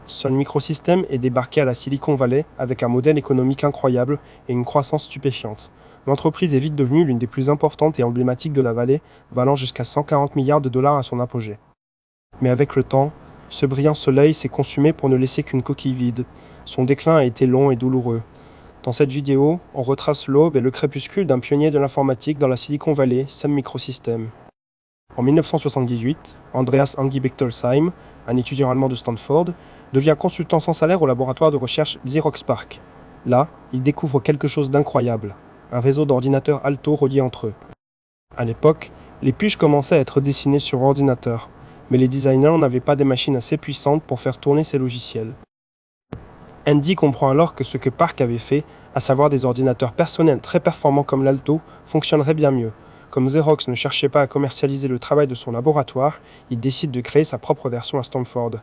Sun Microsystems est débarqué à la Silicon Valley avec un modèle économique incroyable et une croissance stupéfiante. L'entreprise est vite devenue l'une des plus importantes et emblématiques de la vallée, valant jusqu'à 140 milliards de dollars à son apogée. Mais avec le temps, ce brillant soleil s'est consumé pour ne laisser qu'une coquille vide. Son déclin a été long et douloureux. Dans cette vidéo, on retrace l'aube et le crépuscule d'un pionnier de l'informatique dans la Silicon Valley, Sun Microsystems. En 1978, Andreas Angie Bechtolsheim, un étudiant allemand de Stanford, devient consultant sans salaire au laboratoire de recherche Xerox PARC. Là, il découvre quelque chose d'incroyable, un réseau d'ordinateurs Alto reliés entre eux. À l'époque, les puces commençaient à être dessinées sur ordinateur, mais les designers n'avaient pas des machines assez puissantes pour faire tourner ces logiciels. Andy comprend alors que ce que PARC avait fait, à savoir des ordinateurs personnels très performants comme l'Alto, fonctionnerait bien mieux. Comme Xerox ne cherchait pas à commercialiser le travail de son laboratoire, il décide de créer sa propre version à Stanford.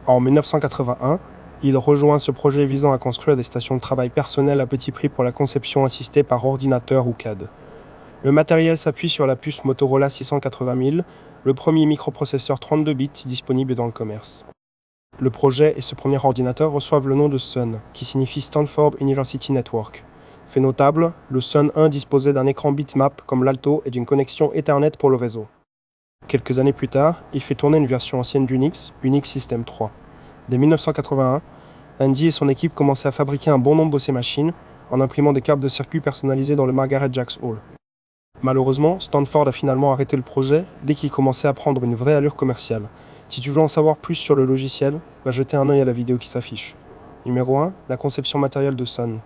En 1981, il rejoint ce projet visant à construire des stations de travail personnelles à petit prix pour la conception assistée par ordinateur ou CAD. Le matériel s'appuie sur la puce Motorola 680 000, le premier microprocesseur 32 bits disponible dans le commerce. Le projet et ce premier ordinateur reçoivent le nom de Sun, qui signifie Stanford University Network. Fait notable, le Sun 1 disposait d'un écran bitmap comme l'Alto et d'une connexion Ethernet pour le réseau. Quelques années plus tard, il fait tourner une version ancienne d'Unix, Unix System 3. Dès 1981, Andy et son équipe commençaient à fabriquer un bon nombre de ces machines en imprimant des cartes de circuit personnalisées dans le Margaret Jacks Hall. Malheureusement, Stanford a finalement arrêté le projet dès qu'il commençait à prendre une vraie allure commerciale. Si tu veux en savoir plus sur le logiciel, va jeter un œil à la vidéo qui s'affiche. Numéro 1, la conception matérielle de Sun.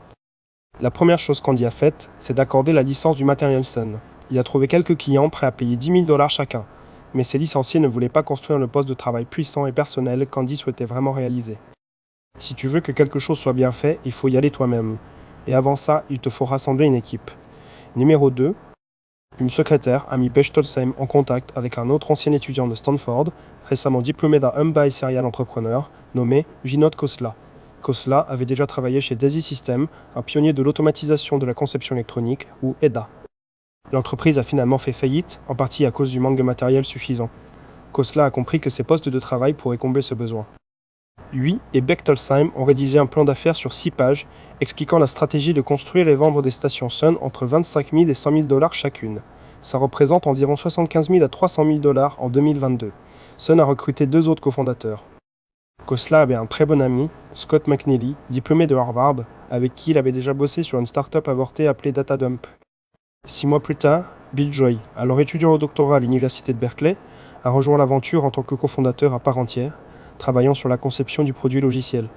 La première chose qu'Andy a faite, c'est d'accorder la licence du matériel Sun. Il a trouvé quelques clients prêts à payer 10 000 $ chacun, mais ces licenciés ne voulaient pas construire le poste de travail puissant et personnel qu'Andy souhaitait vraiment réaliser. Si tu veux que quelque chose soit bien fait, il faut y aller toi-même. Et avant ça, il te faut rassembler une équipe. Numéro 2, une secrétaire a mis Bechtolsheim en contact avec un autre ancien étudiant de Stanford, récemment diplômé d'un humble et serial entrepreneur, nommé Vinod Khosla. Khosla avait déjà travaillé chez Daisy Systems, un pionnier de l'automatisation de la conception électronique, ou EDA. L'entreprise a finalement fait faillite, en partie à cause du manque de matériel suffisant. Khosla a compris que ses postes de travail pourraient combler ce besoin. Lui et Bechtolsheim ont rédigé un plan d'affaires sur 6 pages, expliquant la stratégie de construire et vendre des stations Sun entre 25 000 et 100 000 $ chacune. Ça représente environ 75 000 à 300 000 $ en 2022. Sun a recruté 2 autres cofondateurs. Khosla avait un très bon ami, Scott McNeely, diplômé de Harvard, avec qui il avait déjà bossé sur une start-up avortée appelée Datadump. 6 mois plus tard, Bill Joy, alors étudiant au doctorat à l'université de Berkeley, a rejoint l'aventure en tant que cofondateur à part entière, travaillant sur la conception du produit logiciel.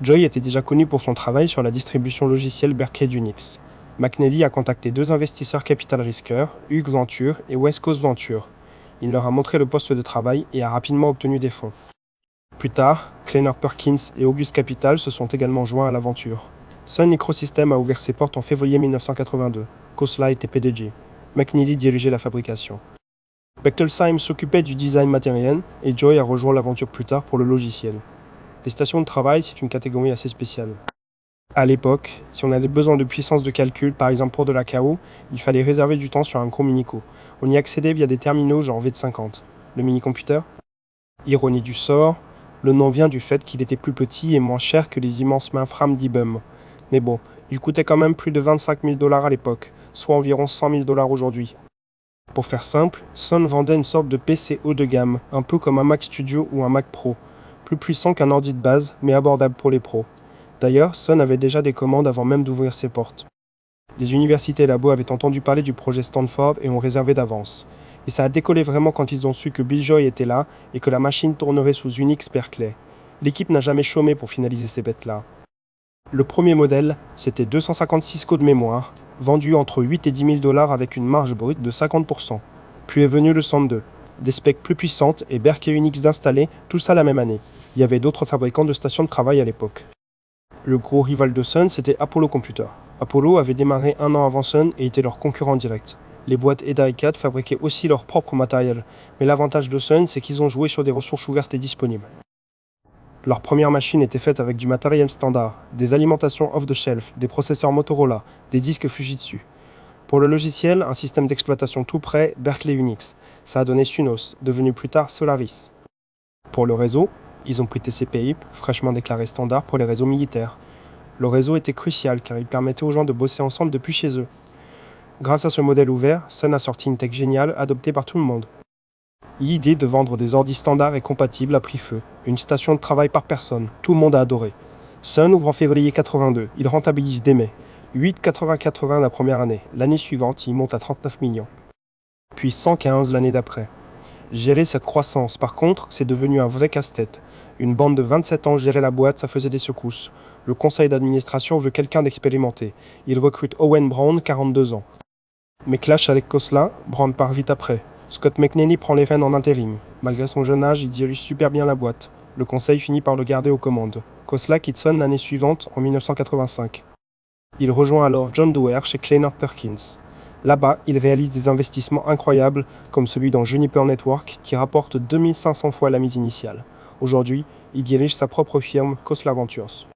Joy était déjà connu pour son travail sur la distribution logicielle Berkeley d'Unix. McNeely a contacté 2 investisseurs capital risqueurs, Hughes Venture et West Coast Venture. Il leur a montré le poste de travail et a rapidement obtenu des fonds. Plus tard, Kleiner Perkins et August Capital se sont également joints à l'aventure. Sun Microsystems a ouvert ses portes en février 1982. Khosla était PDG. McNeely dirigeait la fabrication. Bechtolsheim s'occupait du design matériel et Joy a rejoint l'aventure plus tard pour le logiciel. Les stations de travail, c'est une catégorie assez spéciale. À l'époque, si on avait besoin de puissance de calcul, par exemple pour de la KO, il fallait réserver du temps sur un gros mini-co. On y accédait via des terminaux genre V250. Le mini-computer? Ironie du sort, le nom vient du fait qu'il était plus petit et moins cher que les immenses mainframes d'IBM. Mais bon, il coûtait quand même plus de 25 000 $ à l'époque, soit environ 100 000 $ aujourd'hui. Pour faire simple, Sun vendait une sorte de PC haut de gamme, un peu comme un Mac Studio ou un Mac Pro, plus puissant qu'un ordi de base, mais abordable pour les pros. D'ailleurs, Sun avait déjà des commandes avant même d'ouvrir ses portes. Les universités et labos avaient entendu parler du projet Stanford et ont réservé d'avance. Et ça a décollé vraiment quand ils ont su que Bill Joy était là et que la machine tournerait sous Unix Berkeley. L'équipe n'a jamais chômé pour finaliser ces bêtes-là. Le premier modèle, c'était 256 codes de mémoire, vendu entre 8 et 10 000 $ avec une marge brute de 50%. Puis est venu le 102, des specs plus puissantes et Berkeley Unix d'installer, tout ça la même année. Il y avait d'autres fabricants de stations de travail à l'époque. Le gros rival de Sun, c'était Apollo Computer. Apollo avait démarré 1 an avant Sun et était leur concurrent direct. Les boîtes EDA et CAD fabriquaient aussi leur propre matériel, mais l'avantage de Sun, c'est qu'ils ont joué sur des ressources ouvertes et disponibles. Leur première machine était faite avec du matériel standard, des alimentations off-the-shelf, des processeurs Motorola, des disques Fujitsu. Pour le logiciel, un système d'exploitation tout prêt, Berkeley Unix. Ça a donné Sunos, devenu plus tard Solaris. Pour le réseau, Ils ont pris TCP/IP, fraîchement déclaré standard pour les réseaux militaires. Le réseau était crucial car il permettait aux gens de bosser ensemble depuis chez eux. Grâce à ce modèle ouvert, Sun a sorti une tech géniale adoptée par tout le monde. L'idée de vendre des ordi standards et compatibles a pris feu. Une station de travail par personne, tout le monde a adoré. Sun ouvre en février 82, il rentabilise dès mai. 8,80 la première année. L'année suivante, il monte à 39 millions. Puis 115 l'année d'après. Gérer cette croissance, par contre, c'est devenu un vrai casse-tête. Une bande de 27 ans gérait la boîte, ça faisait des secousses. Le conseil d'administration veut quelqu'un d'expérimenté. Il recrute Owen Brown, 42 ans. Mais clash avec Khosla, Brown part vite après. Scott McNeely prend les rênes en intérim. Malgré son jeune âge, il dirige super bien la boîte. Le conseil finit par le garder aux commandes. Khosla quitte Sun l'année suivante, en 1985. Il rejoint alors John Doerr chez Kleiner Perkins. Là-bas, il réalise des investissements incroyables, comme celui dans Juniper Network, qui rapporte 2500 fois la mise initiale. Aujourd'hui, il dirige sa propre firme, Khosla Ventures.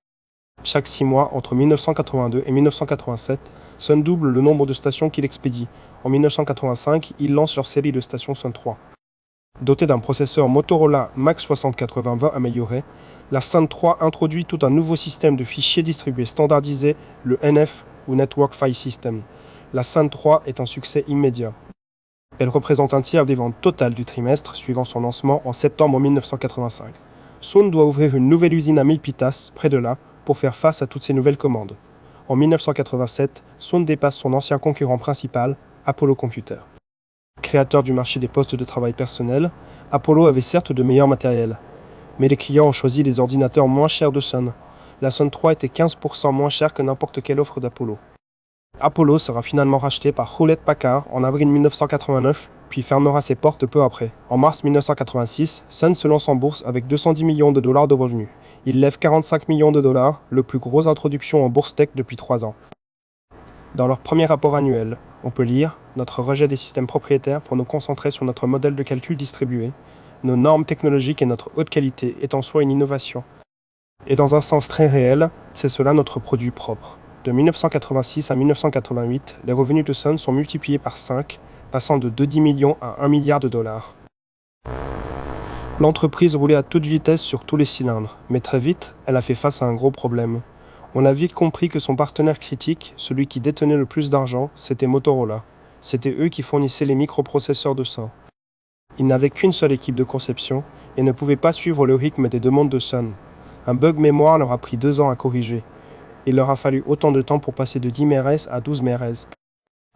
Chaque 6 mois, entre 1982 et 1987, Sun double le nombre de stations qu'il expédie. En 1985, il lance leur série de stations Sun 3. Dotée d'un processeur Motorola Max 6080 amélioré, la Sun 3 introduit tout un nouveau système de fichiers distribués standardisé, le NF ou Network File System. La Sun 3 est un succès immédiat. Elle représente un tiers des ventes totales du trimestre suivant son lancement en septembre 1985. Sun doit ouvrir une nouvelle usine à Milpitas, près de là, pour faire face à toutes ces nouvelles commandes. En 1987, Sun dépasse son ancien concurrent principal, Apollo Computer. Créateur du marché des postes de travail personnel, Apollo avait certes de meilleurs matériels. Mais les clients ont choisi les ordinateurs moins chers de Sun. La Sun 3 était 15% moins chère que n'importe quelle offre d'Apollo. Apollo sera finalement racheté par Hewlett-Packard en avril 1989, puis fermera ses portes peu après. En mars 1986, Sun se lance en bourse avec 210 millions de dollars de revenus. Il lève 45 millions de dollars, le plus grosse introduction en bourse tech depuis 3 ans. Dans leur premier rapport annuel, on peut lire « Notre rejet des systèmes propriétaires pour nous concentrer sur notre modèle de calcul distribué. Nos normes technologiques et notre haute qualité est en soi une innovation. Et dans un sens très réel, c'est cela notre produit propre. » De 1986 à 1988, les revenus de Sun sont multipliés par 5, passant de 210 millions à 1 milliard de dollars. L'entreprise roulait à toute vitesse sur tous les cylindres, mais très vite, elle a fait face à un gros problème. On a vite compris que son partenaire critique, celui qui détenait le plus d'argent, c'était Motorola. C'était eux qui fournissaient les microprocesseurs de Sun. Ils n'avaient qu'une seule équipe de conception et ne pouvaient pas suivre le rythme des demandes de Sun. Un bug mémoire leur a pris 2 ans à corriger. Il leur a fallu autant de temps pour passer de 10 MHz à 12 MHz.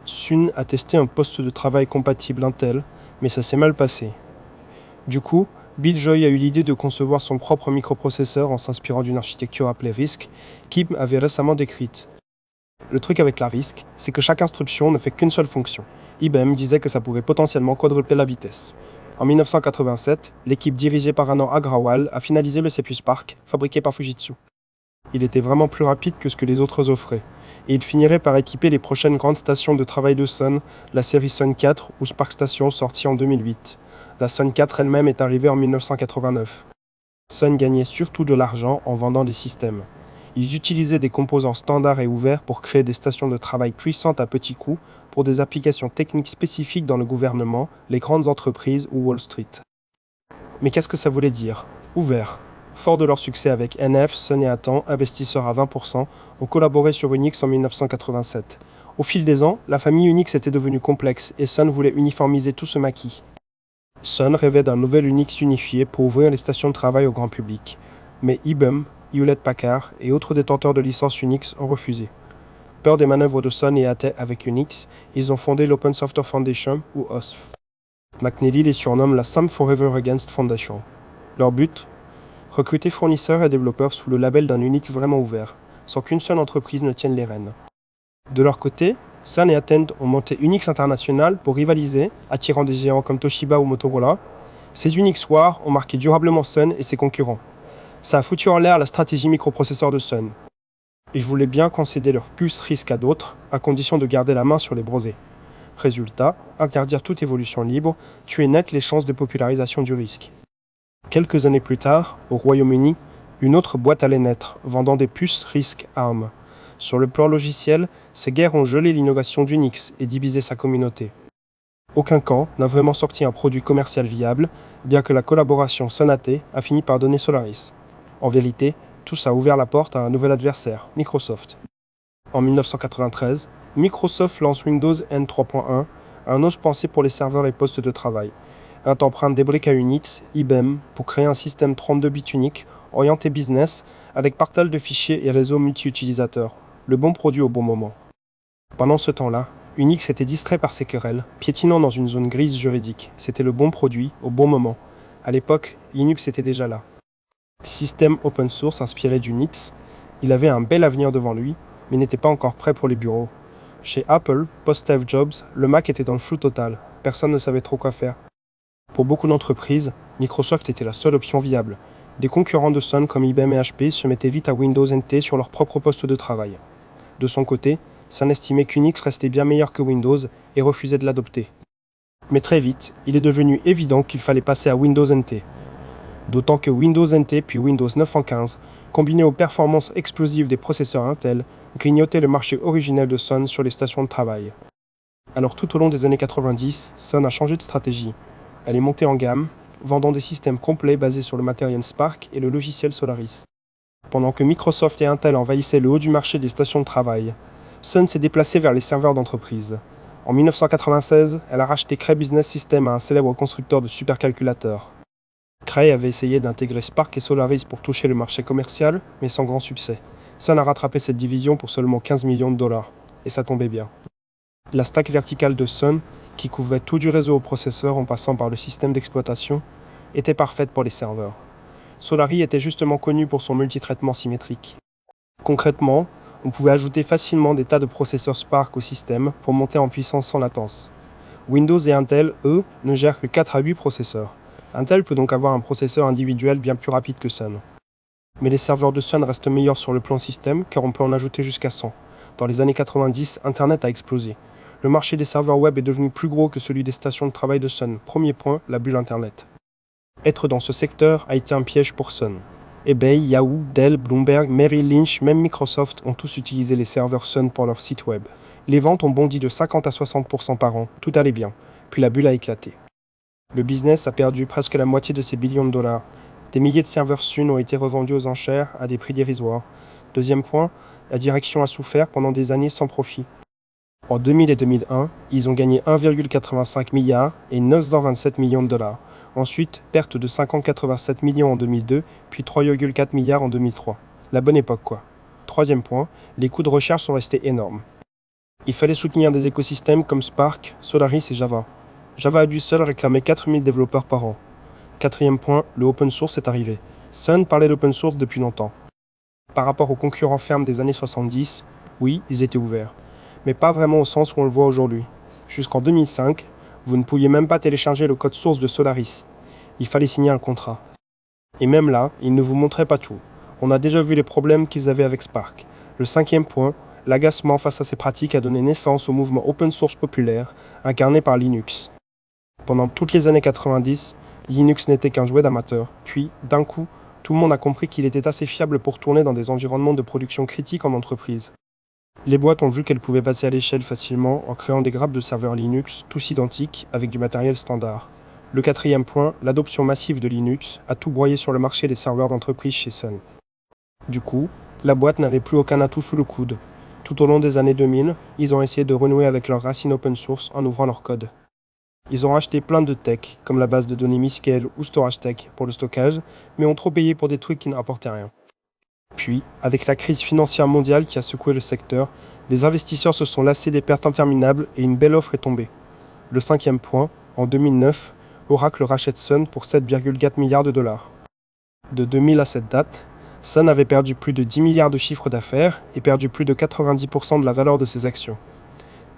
Sun a testé un poste de travail compatible Intel, mais ça s'est mal passé. Du coup, Bill Joy a eu l'idée de concevoir son propre microprocesseur en s'inspirant d'une architecture appelée RISC, qu'IBM avait récemment décrite. Le truc avec la RISC, c'est que chaque instruction ne fait qu'une seule fonction. IBM disait que ça pouvait potentiellement quadrupler la vitesse. En 1987, l'équipe dirigée par Anand Agrawal a finalisé le C++ Spark, fabriqué par Fujitsu. Il était vraiment plus rapide que ce que les autres offraient, et il finirait par équiper les prochaines grandes stations de travail de Sun, la série Sun 4 ou Spark Station sortie en 2008. La Sun 4 elle-même est arrivée en 1989. Sun gagnait surtout de l'argent en vendant des systèmes. Ils utilisaient des composants standards et ouverts pour créer des stations de travail puissantes à petits coûts pour des applications techniques spécifiques dans le gouvernement, les grandes entreprises ou Wall Street. Mais qu'est-ce que ça voulait dire ? Ouvert. Fort de leur succès avec NF, Sun et Atan, investisseurs à 20%, ont collaboré sur Unix en 1987. Au fil des ans, la famille Unix était devenue complexe et Sun voulait uniformiser tout ce maquis. Sun rêvait d'un nouvel Unix unifié pour ouvrir les stations de travail au grand public. Mais IBM, Hewlett-Packard et autres détenteurs de licences Unix ont refusé. Peur des manœuvres de Sun et AT avec Unix, ils ont fondé l'Open Software Foundation, ou OSF. McNeely les surnomme la Sam Forever Against Foundation. Leur but ? Recruter fournisseurs et développeurs sous le label d'un Unix vraiment ouvert, sans qu'une seule entreprise ne tienne les rênes. De leur côté, Sun et Attend ont monté Unix International pour rivaliser, attirant des géants comme Toshiba ou Motorola. Ces Unix Wars ont marqué durablement Sun et ses concurrents. Ça a foutu en l'air la stratégie microprocesseur de Sun. Ils voulaient bien concéder leur puce RISC à d'autres, à condition de garder la main sur les brevets. Résultat, interdire toute évolution libre, tuer net les chances de popularisation du RISC. Quelques années plus tard, au Royaume-Uni, une autre boîte allait naître, vendant des puces RISC ARM. Sur le plan logiciel, ces guerres ont gelé l'innovation d'Unix et divisé sa communauté. Aucun camp n'a vraiment sorti un produit commercial viable, bien que la collaboration Sun-AT a fini par donner Solaris. En vérité, tout ça a ouvert la porte à un nouvel adversaire, Microsoft. En 1993, Microsoft lance Windows NT 3.1, un os pensé pour les serveurs et postes de travail. Un empreinte des briques à Unix, IBM, pour créer un système 32 bits unique, orienté business, avec partage de fichiers et réseau multi-utilisateurs. Le bon produit au bon moment. Pendant ce temps-là, Unix était distrait par ses querelles, piétinant dans une zone grise juridique. C'était le bon produit au bon moment. À l'époque, Linux était déjà là. Système open source inspiré d'Unix, il avait un bel avenir devant lui, mais n'était pas encore prêt pour les bureaux. Chez Apple, post-Steve Jobs, le Mac était dans le flou total. Personne ne savait trop quoi faire. Pour beaucoup d'entreprises, Microsoft était la seule option viable. Des concurrents de Sun comme IBM et HP se mettaient vite à Windows NT sur leur propre poste de travail. De son côté, Sun estimait qu'Unix restait bien meilleur que Windows et refusait de l'adopter. Mais très vite, il est devenu évident qu'il fallait passer à Windows NT. D'autant que Windows NT puis Windows 915, combiné aux performances explosives des processeurs Intel, grignotaient le marché originel de Sun sur les stations de travail. Alors tout au long des années 90, Sun a changé de stratégie. Elle est montée en gamme, vendant des systèmes complets basés sur le matériel Spark et le logiciel Solaris. Pendant que Microsoft et Intel envahissaient le haut du marché des stations de travail, Sun s'est déplacée vers les serveurs d'entreprise. En 1996, elle a racheté Cray Business System à un célèbre constructeur de supercalculateurs. Cray avait essayé d'intégrer Spark et Solaris pour toucher le marché commercial, mais sans grand succès. Sun a rattrapé cette division pour seulement 15 millions de dollars, et ça tombait bien. La stack verticale de Sun, qui couvrait tout du réseau au processeur en passant par le système d'exploitation, était parfaite pour les serveurs. Solaris était justement connu pour son multitraitement symétrique. Concrètement, on pouvait ajouter facilement des tas de processeurs Spark au système pour monter en puissance sans latence. Windows et Intel, eux, ne gèrent que 4 à 8 processeurs. Intel peut donc avoir un processeur individuel bien plus rapide que Sun. Mais les serveurs de Sun restent meilleurs sur le plan système car on peut en ajouter jusqu'à 100. Dans les années 90, Internet a explosé. Le marché des serveurs web est devenu plus gros que celui des stations de travail de Sun. Premier point, la bulle Internet. Être dans ce secteur a été un piège pour Sun. eBay, Yahoo, Dell, Bloomberg, Merrill Lynch, même Microsoft ont tous utilisé les serveurs Sun pour leur site web. Les ventes ont bondi de 50 à 60% par an, tout allait bien, puis la bulle a éclaté. Le business a perdu presque la moitié de ses billions de dollars. Des milliers de serveurs Sun ont été revendus aux enchères à des prix dérisoires. Deuxième point, la direction a souffert pendant des années sans profit. En 2000 et 2001, ils ont gagné 1,85 milliard et 927 millions de dollars. Ensuite, perte de 587 millions en 2002, puis 3,4 milliards en 2003. La bonne époque, quoi. Troisième point, les coûts de recherche sont restés énormes. Il fallait soutenir des écosystèmes comme Spark, Solaris et Java. Java à lui seul réclamait 4000 développeurs par an. Quatrième point, le open source est arrivé. Sun parlait d'open source depuis longtemps. Par rapport aux concurrents fermes des années 70, oui, ils étaient ouverts. Mais pas vraiment au sens où on le voit aujourd'hui. Jusqu'en 2005, vous ne pouviez même pas télécharger le code source de Solaris. Il fallait signer un contrat. Et même là, ils ne vous montraient pas tout. On a déjà vu les problèmes qu'ils avaient avec Spark. Le cinquième point, l'agacement face à ces pratiques a donné naissance au mouvement open source populaire, incarné par Linux. Pendant toutes les années 90, Linux n'était qu'un jouet d'amateur. Puis, d'un coup, tout le monde a compris qu'il était assez fiable pour tourner dans des environnements de production critiques en entreprise. Les boîtes ont vu qu'elles pouvaient passer à l'échelle facilement en créant des grappes de serveurs Linux, tous identiques, avec du matériel standard. Le quatrième point, l'adoption massive de Linux a tout broyé sur le marché des serveurs d'entreprise chez Sun. Du coup, la boîte n'avait plus aucun atout sous le coude. Tout au long des années 2000, ils ont essayé de renouer avec leurs racines open source en ouvrant leur code. Ils ont acheté plein de tech, comme la base de données Miscale ou StorageTech pour le stockage, mais ont trop payé pour des trucs qui ne rapportaient rien. Puis, avec la crise financière mondiale qui a secoué le secteur, les investisseurs se sont lassés des pertes interminables et une belle offre est tombée. Le cinquième point, en 2009, Oracle rachète Sun pour 7,4 milliards de dollars. De 2000 à cette date, Sun avait perdu plus de 10 milliards de chiffre d'affaires et perdu plus de 90% de la valeur de ses actions.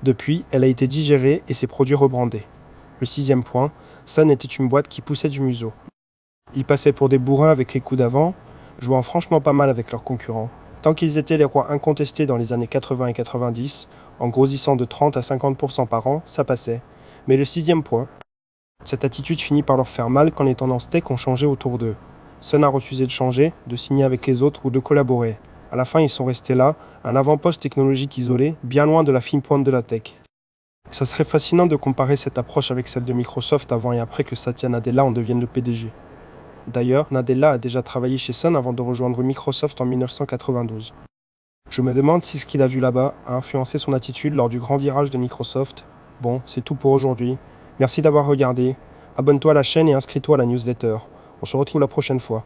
Depuis, elle a été digérée et ses produits rebrandés. Le sixième point, Sun était une boîte qui poussait du museau. Ils passaient pour des bourrins avec les coups d'avant, jouant franchement pas mal avec leurs concurrents. Tant qu'ils étaient les rois incontestés dans les années 80 et 90, en grossissant de 30 à 50% par an, ça passait. Mais le sixième point, cette attitude finit par leur faire mal quand les tendances tech ont changé autour d'eux. Sun a refusé de changer, de signer avec les autres ou de collaborer. À la fin, ils sont restés là, un avant-poste technologique isolé, bien loin de la fine pointe de la tech. Ça serait fascinant de comparer cette approche avec celle de Microsoft avant et après que Satya Nadella en devienne le PDG. D'ailleurs, Nadella a déjà travaillé chez Sun avant de rejoindre Microsoft en 1992. Je me demande si ce qu'il a vu là-bas a influencé son attitude lors du grand virage de Microsoft. Bon, c'est tout pour aujourd'hui. Merci d'avoir regardé. Abonne-toi à la chaîne et inscris-toi à la newsletter. On se retrouve la prochaine fois.